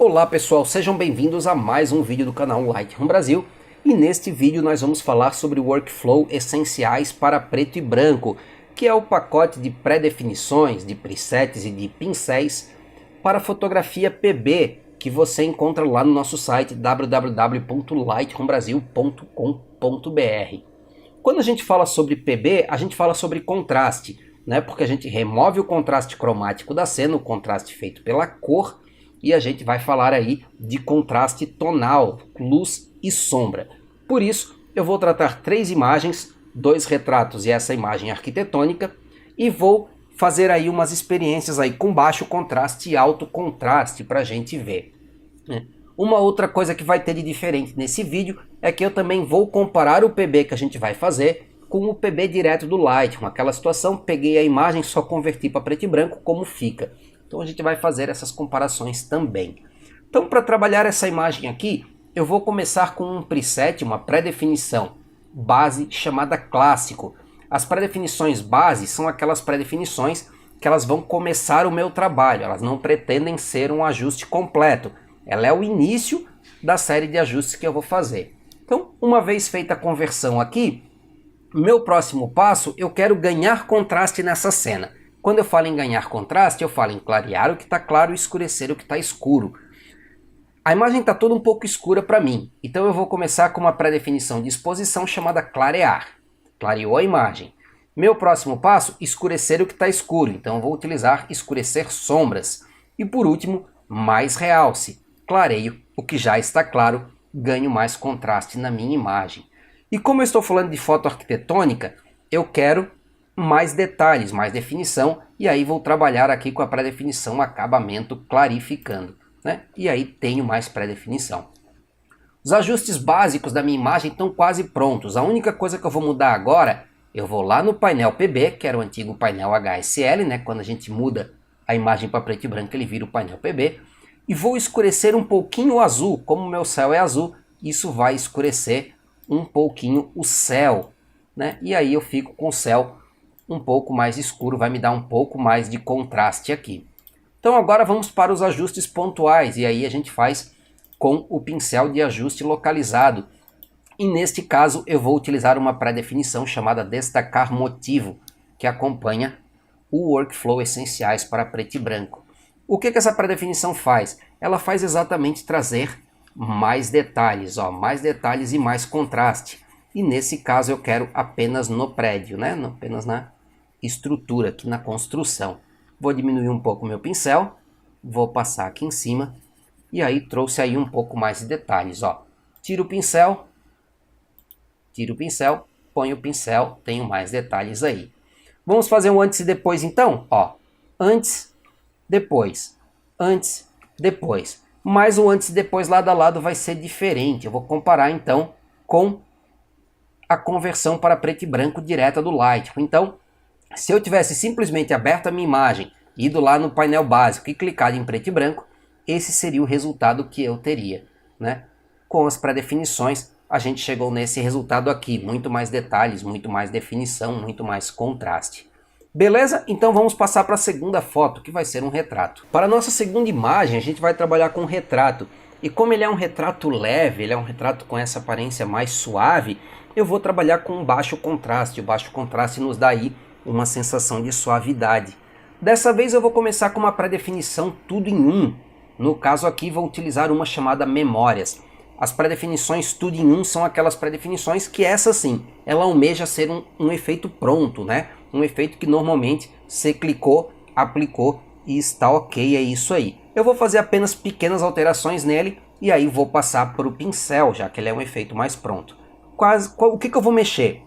Olá pessoal, sejam bem-vindos a mais um vídeo do canal Lightroom Brasil. E neste vídeo nós vamos falar sobre o Workflow Essenciais para Preto e Branco, que é o pacote de pré-definições, de presets e de pincéis para fotografia PB, que você encontra lá no nosso site www.lightroombrasil.com.br. Quando a gente fala sobre PB, a gente fala sobre contraste, né? Porque a gente remove o contraste cromático da cena, o contraste feito pela cor, e a gente vai falar aí de contraste tonal, luz e sombra. Por isso, eu vou tratar 3 imagens, 2 retratos e essa imagem arquitetônica, e vou fazer aí umas experiências aí com baixo contraste e alto contraste para a gente ver. Uma outra coisa que vai ter de diferente nesse vídeo é que eu também vou comparar o PB que a gente vai fazer com o PB direto do Lightroom. Aquela situação, peguei a imagem, só converti para preto e branco, como fica. Então a gente vai fazer essas comparações também. Então, para trabalhar essa imagem aqui, eu vou começar com um preset, uma pré-definição base chamada clássico. As pré-definições base são aquelas pré-definições que elas vão começar o meu trabalho, elas não pretendem ser um ajuste completo. Ela é o início da série de ajustes que eu vou fazer. Então, uma vez feita a conversão aqui, meu próximo passo, eu quero ganhar contraste nessa cena. Quando eu falo em ganhar contraste, eu falo em clarear o que está claro e escurecer o que está escuro. A imagem está toda um pouco escura para mim, então eu vou começar com uma pré-definição de exposição chamada clarear. Clareou a imagem. Meu próximo passo, escurecer o que está escuro, então eu vou utilizar escurecer sombras. E por último, mais realce. Clareio o que já está claro, ganho mais contraste na minha imagem. E como eu estou falando de foto arquitetônica, eu quero mais detalhes, mais definição, e aí vou trabalhar aqui com a pré-definição acabamento clarificando, né? E aí tenho mais pré-definição. Os ajustes básicos da minha imagem estão quase prontos. A única coisa que eu vou mudar agora, eu vou lá no painel PB, que era o antigo painel HSL, né? Quando a gente muda a imagem para preto e branco, ele vira o painel PB. E vou escurecer um pouquinho o azul, como o meu céu é azul, isso vai escurecer um pouquinho o céu, né? E aí eu fico com o céu um pouco mais escuro, vai me dar um pouco mais de contraste aqui. Então agora vamos para os ajustes pontuais, e aí a gente faz com o pincel de ajuste localizado. E neste caso eu vou utilizar uma pré-definição chamada destacar motivo, que acompanha o Workflow Essenciais para preto e branco. O que essa pré-definição faz? Ela faz exatamente trazer mais detalhes, mais detalhes e mais contraste. E nesse caso eu quero apenas no prédio, né? Apenas na estrutura, aqui na construção. Vou diminuir um pouco o meu pincel, vou passar aqui em cima, e aí trouxe aí um pouco mais de detalhes. Tiro o pincel, ponho o pincel, tenho mais detalhes aí. Vamos fazer um antes e depois então? Antes, depois, antes, depois. Mas o antes e depois lado a lado vai ser diferente. Eu vou comparar então com a conversão para preto e branco direta do Lightroom. Então, se eu tivesse simplesmente aberto a minha imagem, ido lá no painel básico e clicado em preto e branco, esse seria o resultado que eu teria, né? Com as pré-definições, a gente chegou nesse resultado aqui, muito mais detalhes, muito mais definição, muito mais contraste. Beleza? Então vamos passar para a segunda foto, que vai ser um retrato. Para a nossa segunda imagem, a gente vai trabalhar com um retrato. E como ele é um retrato leve, ele é um retrato com essa aparência mais suave, eu vou trabalhar com um baixo contraste. O baixo contraste nos dá aí uma sensação de suavidade. Dessa vez eu vou começar com uma pré-definição tudo em um. No caso aqui vou utilizar uma chamada memórias. As pré-definições tudo em um são aquelas pré-definições que essa sim, ela almeja ser um efeito pronto, né? Um efeito que normalmente você clicou, aplicou e está ok, é isso aí. Eu vou fazer apenas pequenas alterações nele e aí vou passar para o pincel, já que ele é um efeito mais pronto. O que eu vou mexer?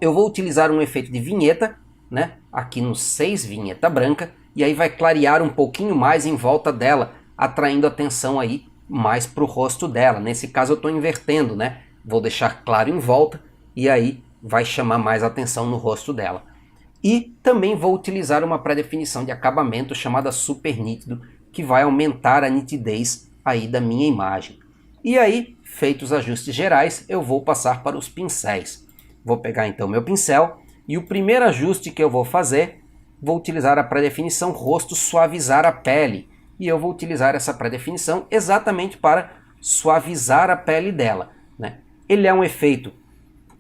Eu vou utilizar um efeito de vinheta, né? Aqui no 6, vinheta branca, e aí vai clarear um pouquinho mais em volta dela, atraindo atenção aí mais para o rosto dela. Nesse caso eu estou invertendo, né? Vou deixar claro em volta e aí vai chamar mais atenção no rosto dela. E também vou utilizar uma pré-definição de acabamento chamada super nítido, que vai aumentar a nitidez aí da minha imagem. E aí, feitos os ajustes gerais, eu vou passar para os pincéis. Vou pegar então meu pincel e o primeiro ajuste que eu vou fazer, vou utilizar a pré-definição rosto suavizar a pele. e eu vou utilizar essa pré-definição exatamente para suavizar a pele dela, né? Ele é um efeito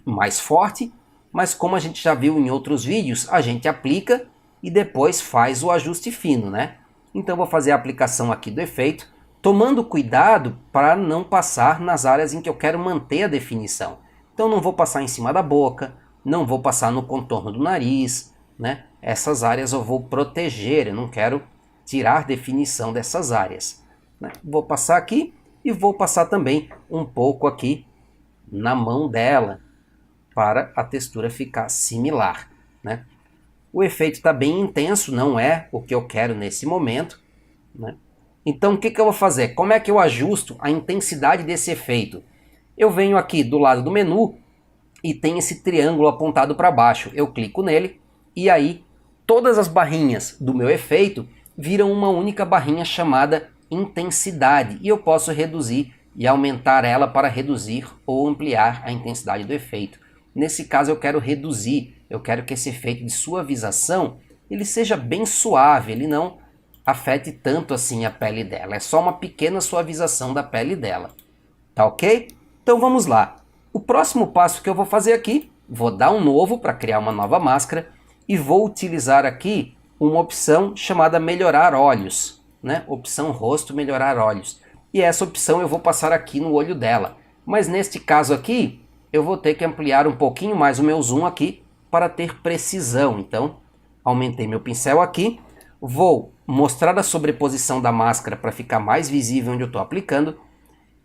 mais forte, mas como a gente já viu em outros vídeos, a gente aplica e depois faz o ajuste fino, né? Então vou fazer a aplicação aqui do efeito, tomando cuidado para não passar nas áreas em que eu quero manter a definição. Então não vou passar em cima da boca, não vou passar no contorno do nariz, né? Essas áreas eu vou proteger, eu não quero tirar definição dessas áreas, né? Vou passar aqui e vou passar também um pouco aqui na mão dela, para a textura ficar similar, né? O efeito está bem intenso, não é o que eu quero nesse momento, né? Então o que eu vou fazer? Como é que eu ajusto a intensidade desse efeito? Eu venho aqui do lado do menu e tem esse triângulo apontado para baixo. Eu clico nele e aí todas as barrinhas do meu efeito viram uma única barrinha chamada intensidade. E eu posso reduzir e aumentar ela para reduzir ou ampliar a intensidade do efeito. Nesse caso eu quero reduzir, eu quero que esse efeito de suavização ele seja bem suave, ele não afete tanto assim a pele dela. É só uma pequena suavização da pele dela. Tá ok? Então vamos lá. O próximo passo que eu vou fazer aqui, vou dar um novo para criar uma nova máscara e vou utilizar aqui uma opção chamada melhorar olhos, né? Opção rosto, melhorar olhos. E essa opção eu vou passar aqui no olho dela. Mas neste caso aqui, eu vou ter que ampliar um pouquinho mais o meu zoom aqui para ter precisão. Então, aumentei meu pincel aqui, vou mostrar a sobreposição da máscara para ficar mais visível onde eu estou aplicando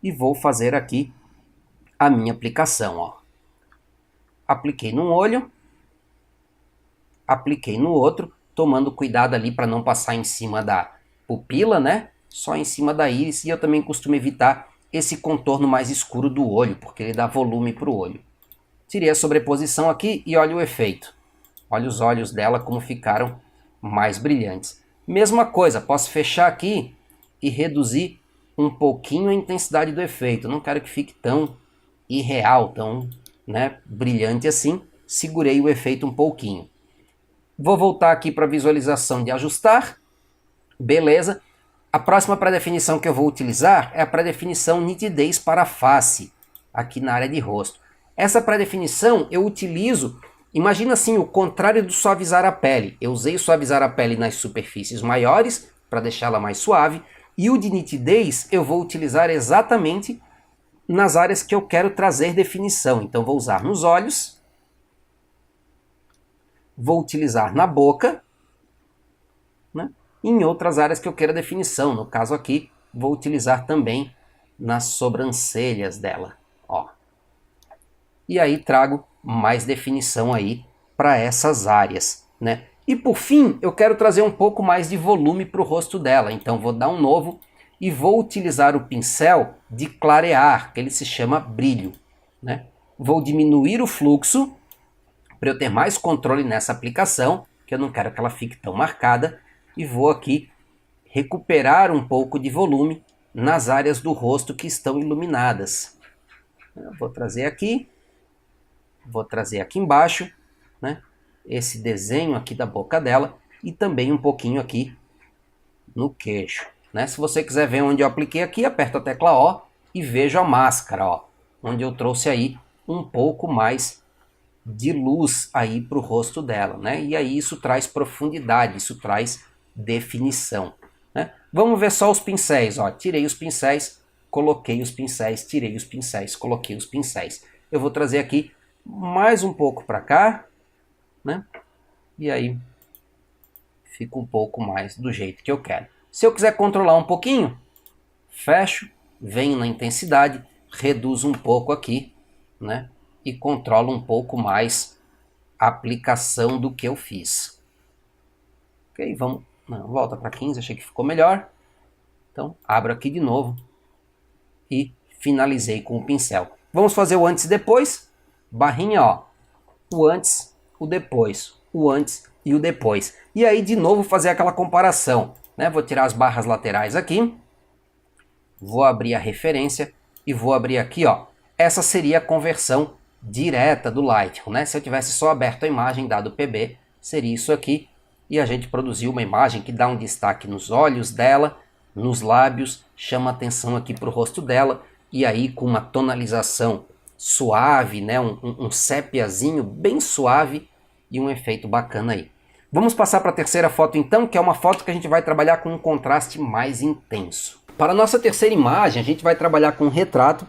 e vou fazer aqui a minha aplicação, ó. Apliquei num olho, apliquei no outro, tomando cuidado ali para não passar em cima da pupila, né? Só em cima da íris, e eu também costumo evitar esse contorno mais escuro do olho, porque ele dá volume para o olho. Tirei a sobreposição aqui e olha o efeito. Olha os olhos dela como ficaram mais brilhantes. Mesma coisa, posso fechar aqui e reduzir um pouquinho a intensidade do efeito. Não quero que fique tão irreal, tão, né, brilhante assim. Segurei o efeito um pouquinho. Vou voltar aqui para a visualização de ajustar. Beleza. A próxima pré-definição que eu vou utilizar é a pré-definição nitidez para a face, aqui na área de rosto. Essa pré-definição eu utilizo, imagina assim, o contrário do suavizar a pele. Eu usei o suavizar a pele nas superfícies maiores, para deixá-la mais suave, e o de nitidez eu vou utilizar exatamente nas áreas que eu quero trazer definição. Então vou usar nos olhos, vou utilizar na boca, né? E em outras áreas que eu queira definição. No caso aqui, vou utilizar também nas sobrancelhas dela, ó. E aí trago mais definição aí para essas áreas, né? E por fim, eu quero trazer um pouco mais de volume para o rosto dela. Então vou dar um novo e vou utilizar o pincel de clarear, que ele se chama brilho, né? Vou diminuir o fluxo para eu ter mais controle nessa aplicação, que eu não quero que ela fique tão marcada, e vou aqui recuperar um pouco de volume nas áreas do rosto que estão iluminadas. Eu vou trazer aqui embaixo, né, esse desenho aqui da boca dela e também um pouquinho aqui no queixo, né? Se você quiser ver onde eu apliquei aqui, aperta a tecla O e veja a máscara, ó, onde eu trouxe aí um pouco mais de luz aí para o rosto dela, né? E aí isso traz profundidade, isso traz definição, né? Vamos ver só os pincéis, ó. Tirei os pincéis, coloquei os pincéis, tirei os pincéis, coloquei os pincéis. Eu vou trazer aqui mais um pouco para cá, né? E aí fica um pouco mais do jeito que eu quero. Se eu quiser controlar um pouquinho, fecho, venho na intensidade, reduzo um pouco aqui, né? E controlo um pouco mais a aplicação do que eu fiz. Ok, vamos. Não, volta para 15, achei que ficou melhor. Então, abro aqui de novo e finalizei com o pincel. Vamos fazer o antes e depois. Barrinha, ó. O antes, o depois. O antes e o depois. E aí, de novo, fazer aquela comparação, né? Vou tirar as barras laterais aqui. Vou abrir a referência e vou abrir aqui, ó. Essa seria a conversão direta do Lightroom, né? Se eu tivesse só aberto a imagem, dado PB, seria isso aqui. E a gente produziu uma imagem que dá um destaque nos olhos dela, nos lábios, chama atenção aqui para o rosto dela, e aí com uma tonalização suave, né? um sépiazinho bem suave e um efeito bacana aí. Vamos passar para a terceira foto então, que é uma foto que a gente vai trabalhar com um contraste mais intenso. Para a nossa terceira imagem, a gente vai trabalhar com um retrato,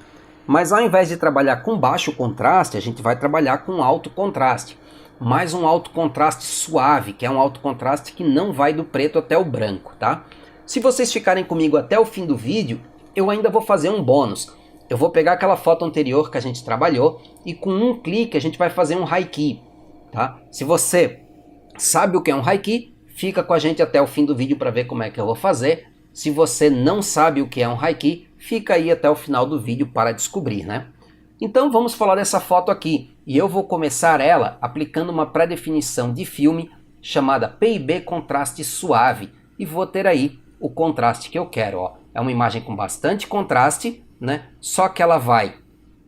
mas ao invés de trabalhar com baixo contraste, a gente vai trabalhar com alto contraste. Mais um alto contraste suave, que é um alto contraste que não vai do preto até o branco, tá? Se vocês ficarem comigo até o fim do vídeo, eu ainda vou fazer um bônus. Eu vou pegar aquela foto anterior que a gente trabalhou e com um clique a gente vai fazer um high key, tá? Se você sabe o que é um high key, fica com a gente até o fim do vídeo para ver como é que eu vou fazer. Se você não sabe o que é um high key, fica aí até o final do vídeo para descobrir, né? Então vamos falar dessa foto aqui, e eu vou começar ela aplicando uma pré-definição de filme chamada PIB Contraste Suave, e vou ter aí o contraste que eu quero, ó. É uma imagem com bastante contraste, né? Só que ela vai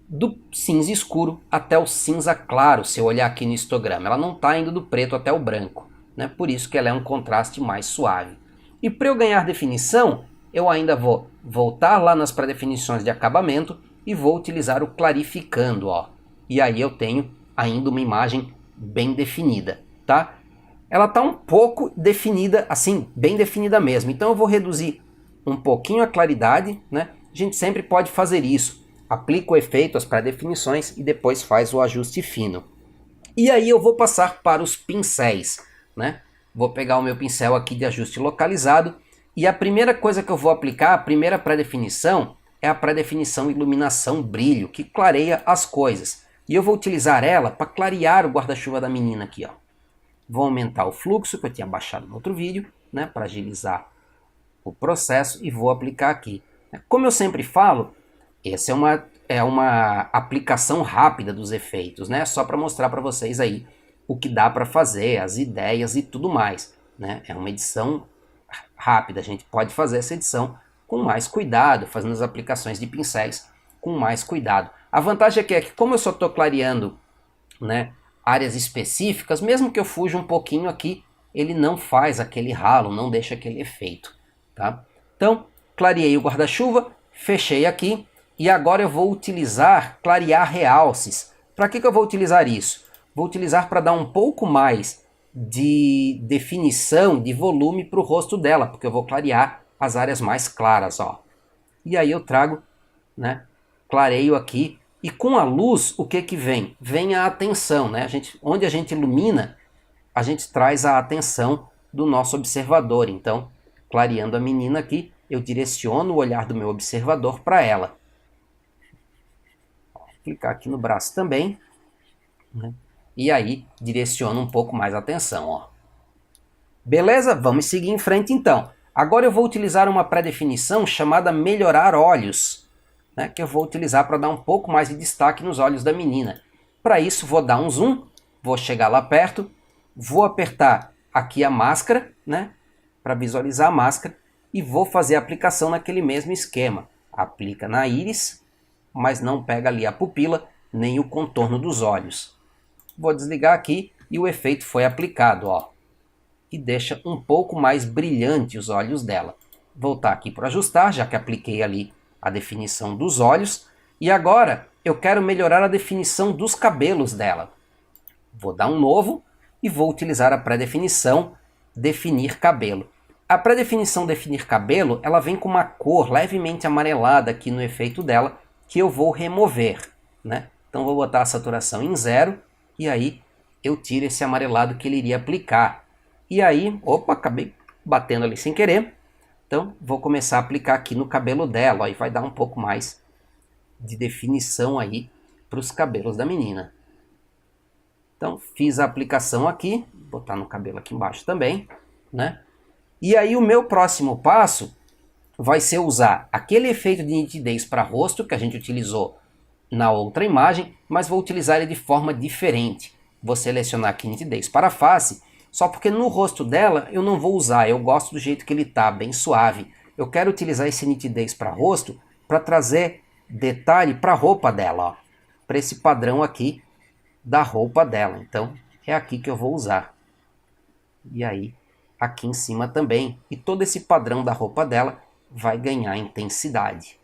do cinza escuro até o cinza claro, se eu olhar aqui no histograma. Ela não está indo do preto até o branco, né? Por isso que ela é um contraste mais suave. E para eu ganhar definição, eu ainda vou voltar lá nas pré-definições de acabamento e vou utilizar o clarificando, ó. E aí eu tenho ainda uma imagem bem definida, tá? Ela está um pouco definida, assim, bem definida mesmo. Então eu vou reduzir um pouquinho a claridade, né? A gente sempre pode fazer isso. Aplica o efeito, as pré-definições e depois faz o ajuste fino. E aí eu vou passar para os pincéis, né? Vou pegar o meu pincel aqui de ajuste localizado e a primeira coisa que eu vou aplicar, a primeira pré-definição, é a pré-definição iluminação brilho, que clareia as coisas. E eu vou utilizar ela para clarear o guarda-chuva da menina aqui, ó. Vou aumentar o fluxo, que eu tinha baixado no outro vídeo, né, para agilizar o processo, e vou aplicar aqui. Como eu sempre falo, essa é uma aplicação rápida dos efeitos, né? Só para mostrar para vocês aí o que dá para fazer, as ideias e tudo mais, né? É uma edição rápida, a gente pode fazer essa edição com mais cuidado, fazendo as aplicações de pincéis com mais cuidado. A vantagem é que como eu só estou clareando, né, áreas específicas, mesmo que eu fuja um pouquinho aqui, ele não faz aquele ralo, não deixa aquele efeito, tá? Então, clareei o guarda-chuva, fechei aqui, e agora eu vou utilizar clarear realces. Para que eu vou utilizar isso? Vou utilizar para dar um pouco mais de definição, de volume para o rosto dela, porque eu vou clarear as áreas mais claras, ó. E aí eu trago, né, clareio aqui, e com a luz, o que que vem? Vem a atenção, né? Onde a gente ilumina, a gente traz a atenção do nosso observador. Então, clareando a menina aqui, eu direciono o olhar do meu observador para ela. Vou clicar aqui no braço também, né? E aí direciono um pouco mais a atenção, ó. Beleza? Vamos seguir em frente então. Agora eu vou utilizar uma pré-definição chamada melhorar olhos, né, que eu vou utilizar para dar um pouco mais de destaque nos olhos da menina. Para isso vou dar um zoom, vou chegar lá perto, vou apertar aqui a máscara, né, para visualizar a máscara, e vou fazer a aplicação naquele mesmo esquema. Aplica na íris, mas não pega ali a pupila, nem o contorno dos olhos. Vou desligar aqui e o efeito foi aplicado, ó. E deixa um pouco mais brilhante os olhos dela. Voltar aqui para ajustar, já que apliquei ali a definição dos olhos. E agora eu quero melhorar a definição dos cabelos dela. Vou dar um novo e vou utilizar a pré-definição definir cabelo. A pré-definição definir cabelo, ela vem com uma cor levemente amarelada aqui no efeito dela, que eu vou remover, né? Então vou botar a saturação em 0 e aí eu tiro esse amarelado que ele iria aplicar. E aí, opa, acabei batendo ali sem querer. Então, vou começar a aplicar aqui no cabelo dela, ó, e vai dar um pouco mais de definição aí para os cabelos da menina. Então, fiz a aplicação aqui, vou botar no cabelo aqui embaixo também, né? E aí, o meu próximo passo vai ser usar aquele efeito de nitidez para rosto que a gente utilizou na outra imagem, mas vou utilizar ele de forma diferente. Vou selecionar aqui nitidez para a face, só porque no rosto dela eu não vou usar, eu gosto do jeito que ele está, bem suave. Eu quero utilizar esse nitidez para rosto para trazer detalhe para a roupa dela, para esse padrão aqui da roupa dela. Então é aqui que eu vou usar. E aí aqui em cima também. E todo esse padrão da roupa dela vai ganhar intensidade.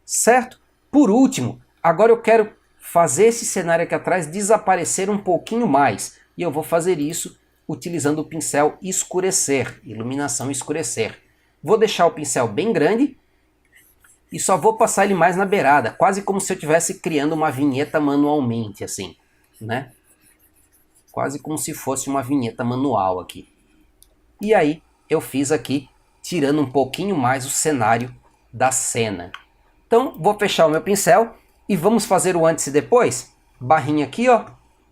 Certo? Por último, agora eu quero fazer esse cenário aqui atrás desaparecer um pouquinho mais. E eu vou fazer isso utilizando o pincel escurecer, iluminação escurecer. Vou deixar o pincel bem grande e só vou passar ele mais na beirada, quase como se eu estivesse criando uma vinheta manualmente, assim, né? Quase como se fosse uma vinheta manual aqui. E aí eu fiz aqui, tirando um pouquinho mais o cenário da cena. Então vou fechar o meu pincel e vamos fazer o antes e depois. Barrinha aqui, ó,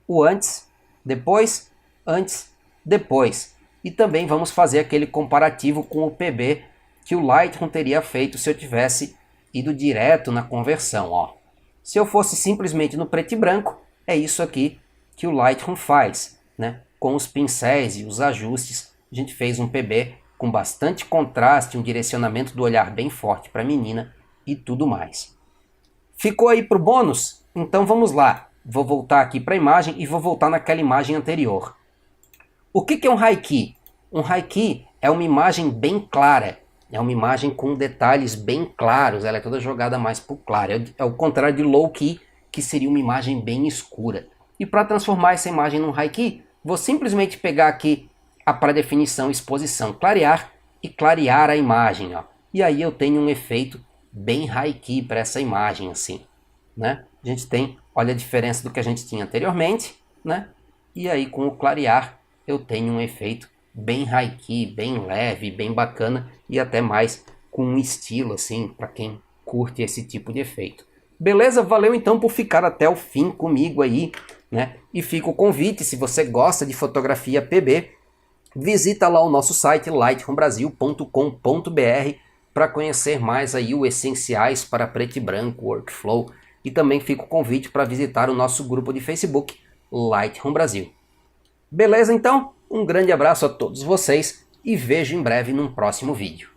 o antes, depois, antes, depois. E também vamos fazer aquele comparativo com o PB que o Lightroom teria feito se eu tivesse ido direto na conversão, ó. Se eu fosse simplesmente no preto e branco, é isso aqui que o Lightroom faz, né? Com os pincéis e os ajustes, a gente fez um PB com bastante contraste, um direcionamento do olhar bem forte para a menina e tudo mais. Ficou aí para o bônus? Então vamos lá. Vou voltar aqui para a imagem e vou voltar naquela imagem anterior. O que é um high key? Um high key é uma imagem bem clara. É uma imagem com detalhes bem claros. Ela é toda jogada mais para o claro. É o contrário de low key, que seria uma imagem bem escura. E para transformar essa imagem num high key, vou simplesmente pegar aqui a pré-definição exposição clarear e clarear a imagem, ó. E aí eu tenho um efeito bem high key para essa imagem assim, né? A gente tem, olha a diferença do que a gente tinha anteriormente, né? E aí com o clarear eu tenho um efeito bem high key, bem leve, bem bacana e até mais com um estilo assim para quem curte esse tipo de efeito. Beleza? Valeu então por ficar até o fim comigo aí, né? E fica o convite, se você gosta de fotografia PB, visita lá o nosso site lightroombrasil.com.br para conhecer mais aí o Essenciais para Preto e Branco Workflow. E também fica o convite para visitar o nosso grupo de Facebook, Lightroom Brasil. Beleza então? Um grande abraço a todos vocês e vejo em breve num próximo vídeo.